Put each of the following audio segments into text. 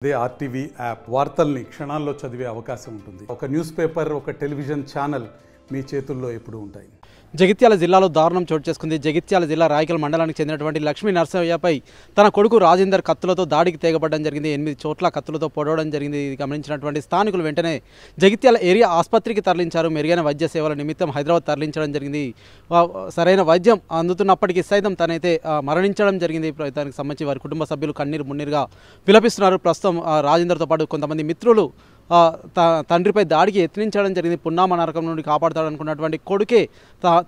అదే RTV app వార్తల్ని క్షణాల్లో చదివే అవకాశం ఉంటుంది. ఒక న్యూస్ పేపర్, ఒక టెలివిజన్ ఛానల్ మీ చేతుల్లో ఎప్పుడూ ఉంటాయి. జగిత్యాల జిల్లాలో దారుణం చోటు చేసుకుంది. జగిత్యాల జిల్లా రాయకల్ మండలానికి చెందినటువంటి లక్ష్మీ నరసయ్యపై తన కొడుకు రాజేందర్ కత్తులతో దాడికి తెగబడడం జరిగింది. 8 చోట్ల కత్తులతో పొడవడం జరిగింది. ఇది గమనించినటువంటి స్థానికులు వెంటనే జగిత్యాల ఏరియా ఆసుపత్రికి తరలించారు. మెరుగైన వైద్య సేవల నిమిత్తం హైదరాబాద్ తరలించడం జరిగింది. సరైన వైద్యం అందుతున్నప్పటికీ సైతం తనైతే మరణించడం జరిగింది. దానికి సంబంధించి వారి కుటుంబ సభ్యులు కన్నీరు మున్నీరుగా విలపిస్తున్నారు. ప్రస్తుతం రాజేందర్తో పాటు కొంతమంది మిత్రులు తండ్రిపై దాడికి యత్నించడం జరిగింది. పున్నామ నరకం నుండి కాపాడుతాడనుకున్నటువంటి కొడుకే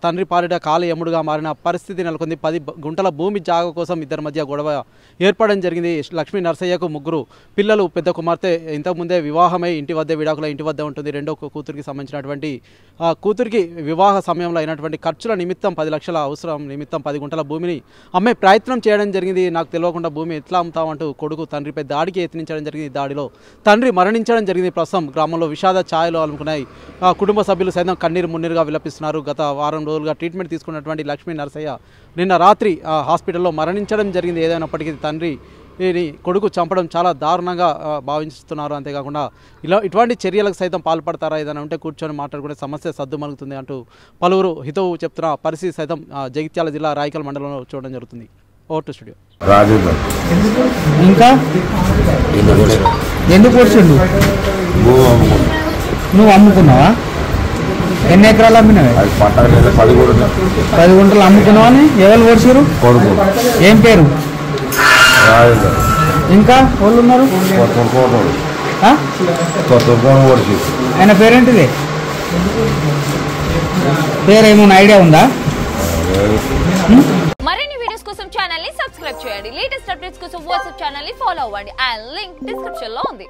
తండ్రి పాలిట కాలయముడుగా మారిన పరిస్థితి నెలకొంది. 10 గుంటల భూమి జాగ కోసం ఇద్దరి మధ్య గొడవ ఏర్పడడం జరిగింది. లక్ష్మీ నరసయ్యకు 3 పిల్లలు, పెద్ద కుమార్తె ఇంతకుముందే వివాహమై ఇంటి వద్ద విడాకుల ఇంటి వద్ద ఉంటుంది. రెండో కూతురికి సంబంధించినటువంటి కూతురికి వివాహ సమయంలో అయినటువంటి ఖర్చుల నిమిత్తం 10 లక్షల అవసరం నిమిత్తం 10 గుంటల భూమిని అమ్మే ప్రయత్నం చేయడం జరిగింది. నాకు తెలియకుండా భూమి ఎట్లా అమ్ముతామంటూ కొడుకు తండ్రిపై దాడికి యత్నించడం జరిగింది. దాడిలో తండ్రి మరణించడం జరిగింది. ప్రస్తుతం గ్రామంలో విషాద ఛాయలు అలుముకున్నాయి. కుటుంబ సభ్యులు సైతం కన్నీరు మున్నీరుగా విలపిస్తున్నారు. గత వారం రోజులుగా ట్రీట్మెంట్ తీసుకున్నటువంటి లక్ష్మీ నరసయ్య నిన్న రాత్రి హాస్పిటల్లో మరణించడం జరిగింది. ఏదైనప్పటికీ తండ్రి కొడుకు చంపడం చాలా దారుణంగా భావిస్తున్నారు. అంతేకాకుండా ఇటువంటి చర్యలకు సైతం పాల్పడతారా, ఏదైనా ఉంటే కూర్చొని మాట్లాడుకునే సమస్య సద్దుమలుగుతుంది అంటూ పలువురు హితవు చెప్తున్న పరిస్థితి సైతం జగిత్యాల జిల్లా రాయకల్ మండలంలో చూడడం జరుగుతుంది. Over to studio. ఇంకా ఎందుకు పొడిచిండు? నువ్వు అమ్ముకున్నావా? ఎన్ని ఎకరాలు అమ్మినావే? 10 గుంటలు అమ్ముకున్నావా అని ఎవరు పొడిచారు? ఏం పేరు? ఇంకా వాళ్ళు ఉన్నారు? ఆయన పేరేంటిది? పేరేమన్నా ఐడియా ఉందా? మరిన్ని వీడియోస్ కోసం ఛానల్ ని సబ్స్క్రైబ్ చేయండి. లేటెస్ట్ అప్డేట్స్ కోసం వాట్సాప్ ఛానల్ ని ఫాలో అవ్వండి. ఆ లింక్ డిస్క్రిప్షన్ లో ఉంది.